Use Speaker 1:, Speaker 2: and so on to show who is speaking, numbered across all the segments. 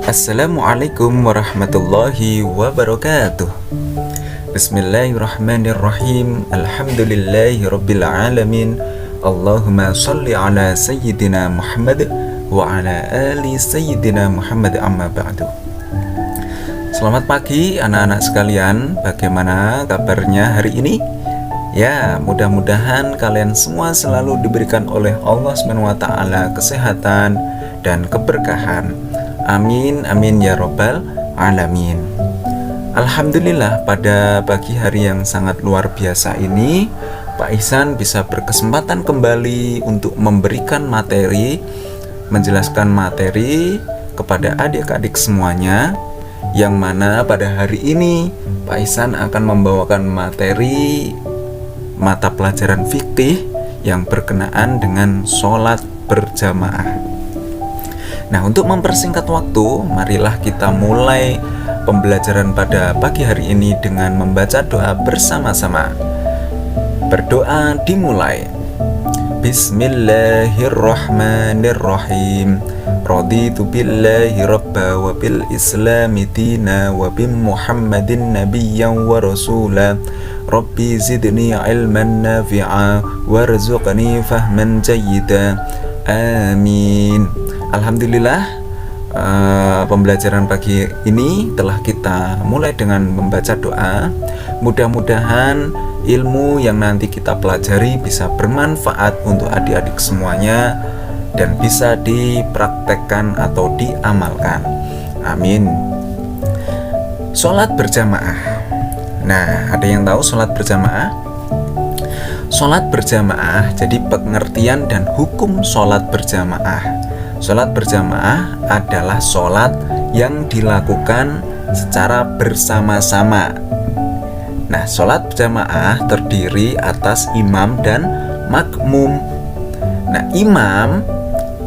Speaker 1: Assalamualaikum warahmatullahi wabarakatuh. Bismillahirrahmanirrahim. Alhamdulillahi rabbil alamin. Allahumma sholli ala sayyidina Muhammad wa ala ali sayyidina Muhammad, amma ba'du. Selamat pagi anak-anak sekalian. Bagaimana kabarnya hari ini? Ya, mudah-mudahan kalian semua selalu diberikan oleh Allah SWT kesehatan dan keberkahan. Amin, amin ya robbal alamin. Alhamdulillah, pada pagi hari yang sangat luar biasa ini Pak Ihsan bisa berkesempatan kembali untuk memberikan materi, menjelaskan materi kepada adik-adik semuanya, yang mana pada hari ini Pak Ihsan akan membawakan materi mata pelajaran fikih yang berkenaan dengan sholat berjamaah. Nah, untuk mempersingkat waktu, marilah kita mulai pembelajaran pada pagi hari ini dengan membaca doa bersama-sama. Berdoa dimulai. Bismillahirrahmanirrahim. Raditu billahi rabba wa bil islami dina wa bi Muhammadin nabiyyan wa rasula. Rabbi zidni ilman nafi'a warzuqni fahman jayyida. Amin. Alhamdulillah, pembelajaran pagi ini telah kita mulai dengan membaca doa. Mudah-mudahan ilmu yang nanti kita pelajari bisa bermanfaat untuk adik-adik semuanya dan bisa dipraktekkan atau diamalkan. Amin. Sholat berjamaah. Nah, ada yang tahu sholat berjamaah? Sholat berjamaah, jadi pengertian dan hukum sholat berjamaah. Sholat berjamaah adalah sholat yang dilakukan secara bersama-sama. Nah, sholat berjamaah terdiri atas imam dan makmum. Nah, imam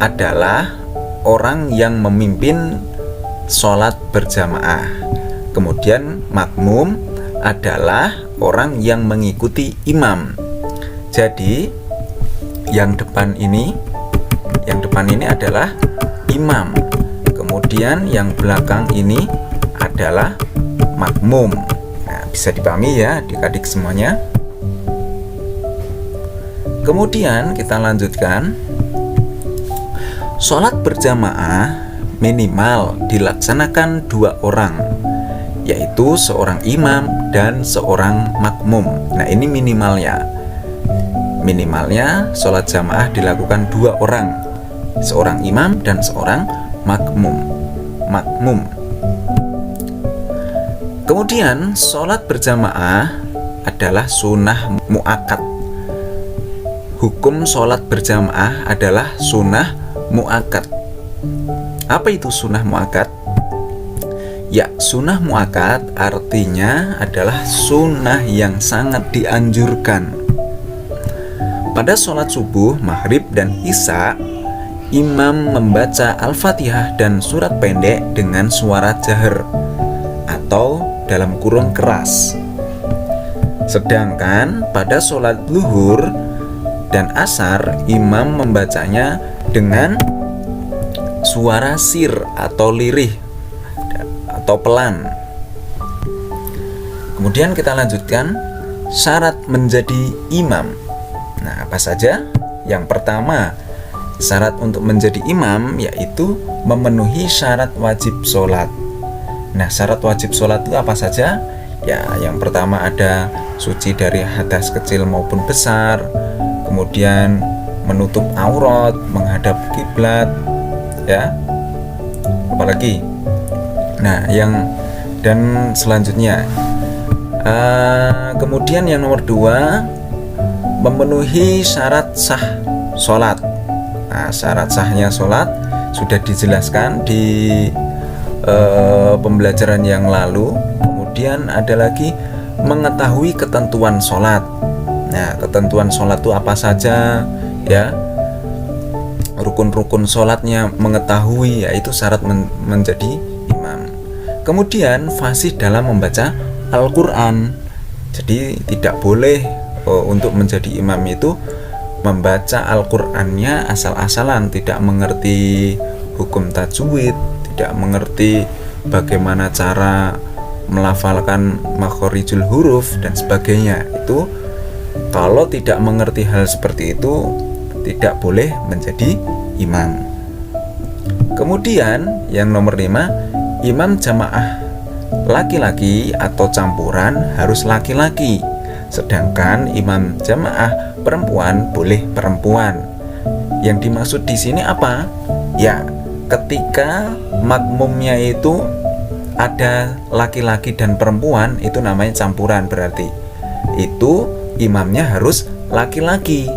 Speaker 1: adalah orang yang memimpin sholat berjamaah. Kemudian makmum adalah orang yang mengikuti imam. Jadi yang depan ini adalah imam. Kemudian yang belakang ini adalah makmum. Nah, bisa dipahami ya adik-adik semuanya. Kemudian kita lanjutkan. Sholat berjamaah minimal dilaksanakan 2 orang, yaitu seorang imam dan seorang makmum. Nah, ini minimalnya. Minimalnya sholat jamaah dilakukan 2 orang, seorang imam dan seorang makmum. Kemudian sholat berjamaah adalah sunnah muakkad. Hukum sholat berjamaah adalah sunnah muakkad. Apa itu sunnah muakkad? Ya, sunnah muakkad artinya adalah sunnah yang sangat dianjurkan. Pada sholat subuh, maghrib, dan isya, imam membaca Al-Fatihah dan surat pendek dengan suara jahar atau dalam kurung keras. Sedangkan pada sholat zuhur dan asar, imam membacanya dengan suara sir atau lirih atau pelan. Kemudian kita lanjutkan syarat menjadi imam. Nah, apa saja? Yang pertama, syarat untuk menjadi imam yaitu memenuhi syarat wajib sholat. Nah, syarat wajib sholat itu apa saja? Ya, yang pertama ada suci dari hadas kecil maupun besar, kemudian menutup aurat, menghadap kiblat, ya. Apalagi? Nah, dan selanjutnya, kemudian yang nomor 2, memenuhi syarat sah sholat. Nah, syarat sahnya sholat sudah dijelaskan di pembelajaran yang lalu. Kemudian ada lagi mengetahui ketentuan sholat. Nah, ketentuan sholat itu apa saja, ya? Rukun-rukun sholatnya mengetahui, yaitu syarat menjadi imam. Kemudian fasih dalam membaca Al-Quran. Jadi tidak boleh untuk menjadi imam itu membaca Al-Qur'annya asal-asalan, tidak mengerti hukum tajwid, tidak mengerti bagaimana cara melafalkan makhorijul huruf dan sebagainya. Itu kalau tidak mengerti hal seperti itu tidak boleh menjadi imam. Kemudian yang nomor 5, imam jamaah laki-laki atau campuran harus laki-laki, sedangkan imam jamaah perempuan boleh perempuan. Yang dimaksud di sini apa? Ya, ketika makmumnya itu ada laki-laki dan perempuan, itu namanya campuran, berarti itu imamnya harus laki-laki.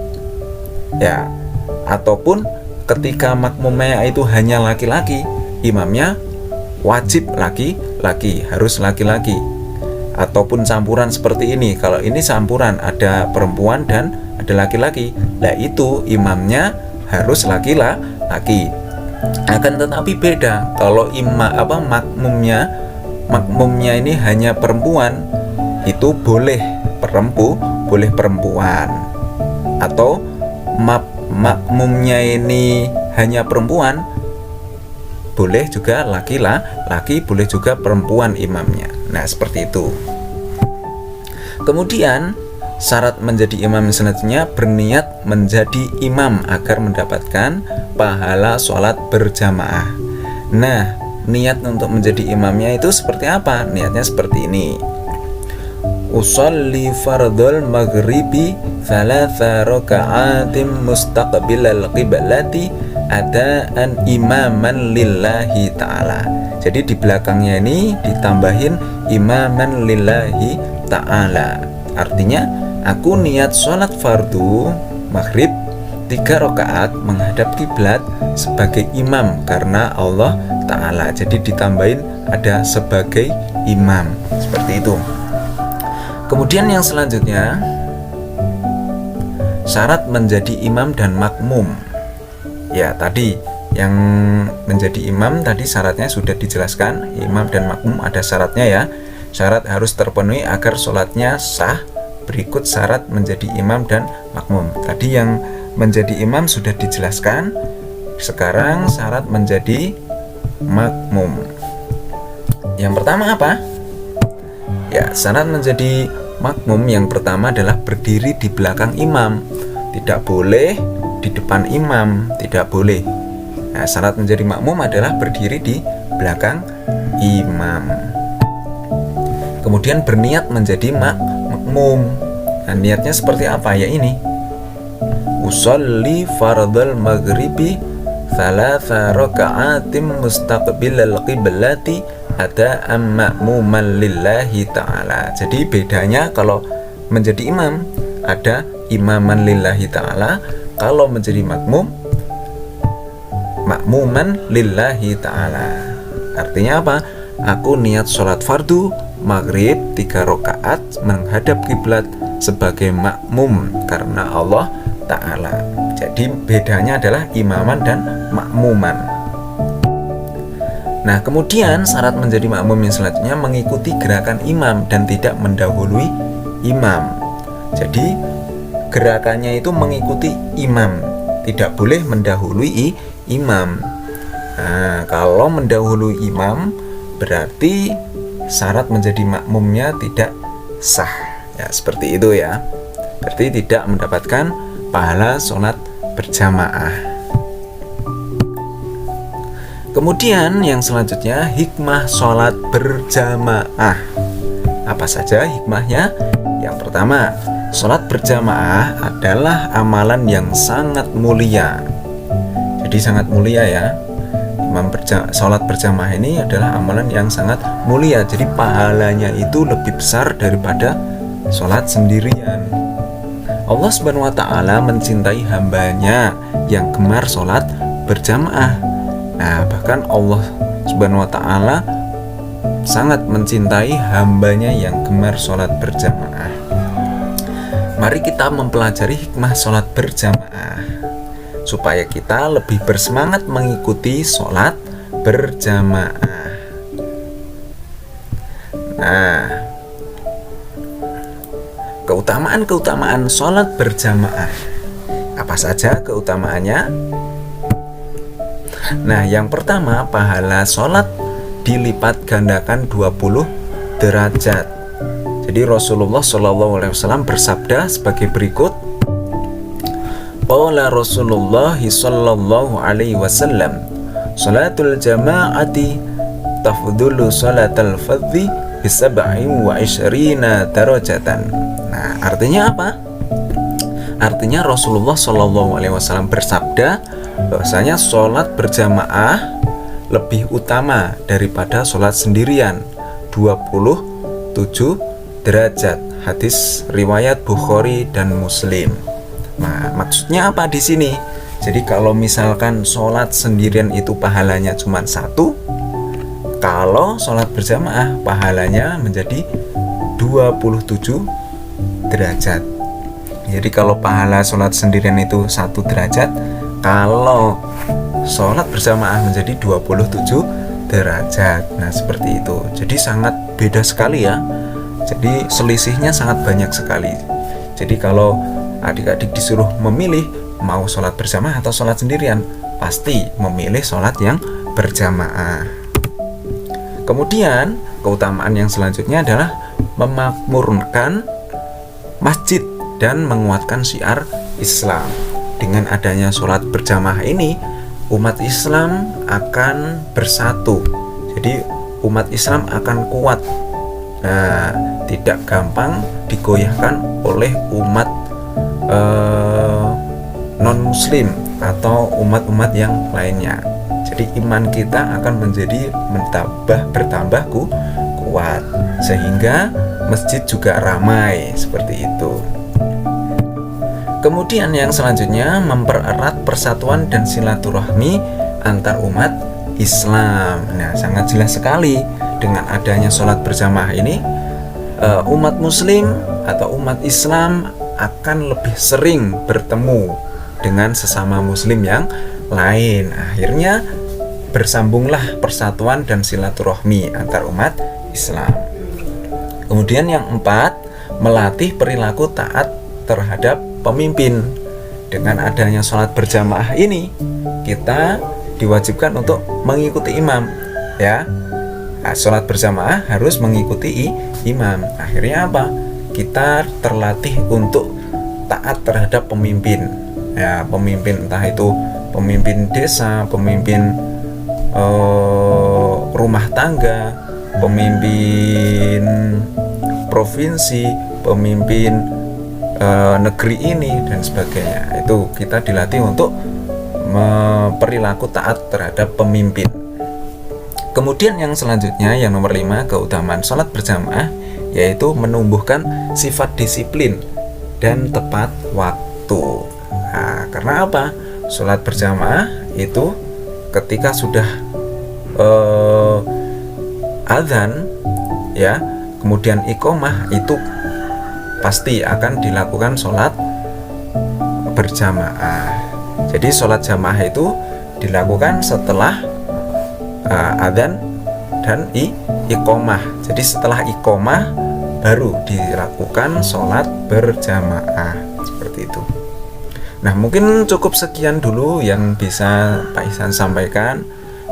Speaker 1: Ya, ataupun ketika makmumnya itu hanya laki-laki, imamnya wajib laki-laki, harus laki-laki. Ataupun campuran seperti ini, kalau ini campuran ada perempuan dan ada laki-laki, nah itu imamnya harus laki-laki. Akan tetapi beda kalau makmumnya ini hanya perempuan, itu boleh perempuan. Atau makmumnya ini hanya perempuan, boleh juga laki-laki, boleh juga perempuan imamnya. Nah, seperti itu. Kemudian syarat menjadi imam selanjutnya berniat menjadi imam agar mendapatkan pahala sholat berjamaah. Nah, niat untuk menjadi imamnya itu seperti apa? Niatnya seperti ini: usolli fardhul maghribi thalatha raka'atim mustaqbilal qiblati adaan imaman lillahi ta'ala. Jadi di belakangnya ini ditambahin imaman lillahi ta'ala. Artinya aku niat sholat fardu maghrib 3 rakaat menghadap kiblat sebagai imam karena Allah Ta'ala. Jadi ditambahin ada sebagai imam, seperti itu. Kemudian yang selanjutnya, syarat menjadi imam dan makmum. Ya, tadi yang menjadi imam tadi syaratnya sudah dijelaskan. Imam dan makmum ada syaratnya ya. Syarat harus terpenuhi agar sholatnya sah. Berikut syarat menjadi imam dan makmum. Tadi yang menjadi imam sudah dijelaskan. Sekarang syarat menjadi makmum. Yang pertama apa? Ya, syarat menjadi makmum yang pertama adalah berdiri di belakang imam. Tidak boleh di depan imam, tidak boleh. Nah, syarat menjadi makmum adalah berdiri di belakang imam. Kemudian berniat menjadi makmum. Nah, niatnya seperti apa? Ya ini: usolli fardhal maghribi thalatha raka'atim mustaqbilal qiblati ada'an ma'muman lillahi ta'ala. Jadi bedanya kalau menjadi imam ada imaman lillahi ta'ala, kalau menjadi makmum makmuman lillahi ta'ala. Artinya apa? Aku niat sholat fardu maghrib 3 rakaat menghadap kiblat sebagai makmum karena Allah Ta'ala. Jadi bedanya adalah imaman dan makmuman. Nah, kemudian syarat menjadi makmum yang selanjutnya mengikuti gerakan imam dan tidak mendahului imam. Jadi gerakannya itu mengikuti imam, tidak boleh mendahului imam. Nah, kalau mendahului imam berarti syarat menjadi makmumnya tidak sah. Ya, seperti itu ya. Berarti tidak mendapatkan pahala sholat berjamaah. Kemudian yang selanjutnya hikmah sholat berjamaah. Apa saja hikmahnya? Yang pertama, sholat berjamaah adalah amalan yang sangat mulia. Jadi sangat mulia ya. Sholat berjamaah ini adalah amalan yang sangat mulia. Jadi pahalanya itu lebih besar daripada sholat sendirian. Allah Subhanahu wa Ta'ala mencintai hambanya yang gemar sholat berjamaah. Nah, bahkan Allah Subhanahu wa Ta'ala sangat mencintai hambanya yang gemar sholat berjamaah. Mari kita mempelajari hikmah sholat berjamaah supaya kita lebih bersemangat mengikuti sholat berjamaah. Nah, keutamaan sholat berjamaah. Apa saja keutamaannya? Nah, yang pertama, pahala sholat dilipat gandakan 20 derajat. Jadi Rasulullah SAW bersabda sebagai berikut. Qala Rasulullah sallallahu alaihi wasallam, salatul jama'ati tafdulu salatal fadhi bisab'in wa isyrina darajatan. Nah, artinya apa? Artinya Rasulullah sallallahu alaihi wasallam bersabda bahwasanya sholat berjamaah lebih utama daripada sholat sendirian, 27 derajat. Hadis riwayat Bukhari dan Muslim. Nah, maksudnya apa di sini? Jadi kalau misalkan sholat sendirian itu pahalanya cuma 1, kalau sholat berjamaah pahalanya menjadi 27 derajat. Jadi kalau pahala sholat sendirian itu 1 derajat, kalau sholat berjamaah menjadi 27 derajat. Nah, seperti itu. Jadi sangat beda sekali ya. Jadi selisihnya sangat banyak sekali. Jadi kalau adik-adik disuruh memilih mau sholat berjamaah atau sholat sendirian, pasti memilih sholat yang berjamaah. Kemudian keutamaan yang selanjutnya adalah memakmurkan masjid dan menguatkan syiar Islam. Dengan adanya sholat berjamaah ini, umat Islam akan bersatu. Jadi umat Islam akan kuat. Nah, tidak gampang digoyahkan oleh umat non-muslim atau umat-umat yang lainnya. Jadi iman kita akan menjadi bertambah kuat, sehingga masjid juga ramai seperti itu. Kemudian yang selanjutnya, mempererat persatuan dan silaturahmi antar umat Islam. Nah, sangat jelas sekali dengan adanya sholat berjamaah ini, umat muslim atau umat Islam akan lebih sering bertemu dengan sesama muslim yang lain. Akhirnya bersambunglah persatuan dan silaturahmi antar umat Islam. Kemudian yang 4, melatih perilaku taat terhadap pemimpin. Dengan adanya sholat berjamaah ini, kita diwajibkan untuk mengikuti imam, ya. Nah, sholat berjamaah harus mengikuti imam. Akhirnya apa? Kita terlatih untuk taat terhadap pemimpin. Ya, pemimpin entah itu pemimpin desa, pemimpin rumah tangga, pemimpin provinsi, pemimpin negeri ini dan sebagainya. Itu kita dilatih untuk perilaku taat terhadap pemimpin. Kemudian yang selanjutnya, yang nomor 5, keutamaan sholat berjamaah, yaitu menumbuhkan sifat disiplin dan tepat waktu. Nah, karena apa? Sholat berjamaah itu ketika sudah adzan, ya, kemudian iqomah, itu pasti akan dilakukan sholat berjamaah. Jadi sholat jamaah itu dilakukan setelah adzan dan iqomah. Jadi setelah iqomah baru dilakukan sholat berjamaah, seperti itu. Nah, mungkin cukup sekian dulu yang bisa Pak Ihsan sampaikan.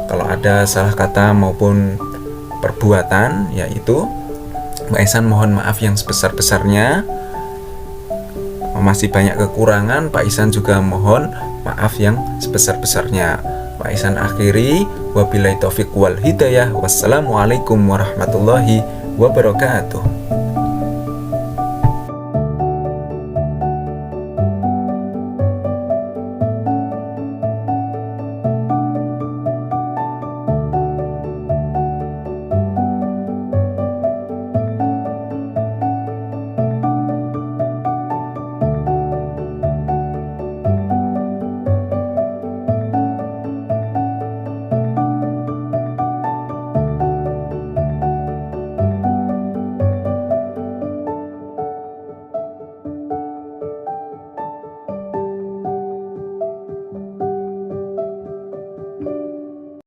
Speaker 1: Kalau ada salah kata maupun perbuatan, yaitu Pak Ihsan mohon maaf yang sebesar-besarnya. Masih banyak kekurangan, Pak Ihsan juga mohon maaf yang sebesar-besarnya. Pak Ihsan akhiri, wabillahi taufiq wal hidayah. Wassalamualaikum warahmatullahi wabarakatuh.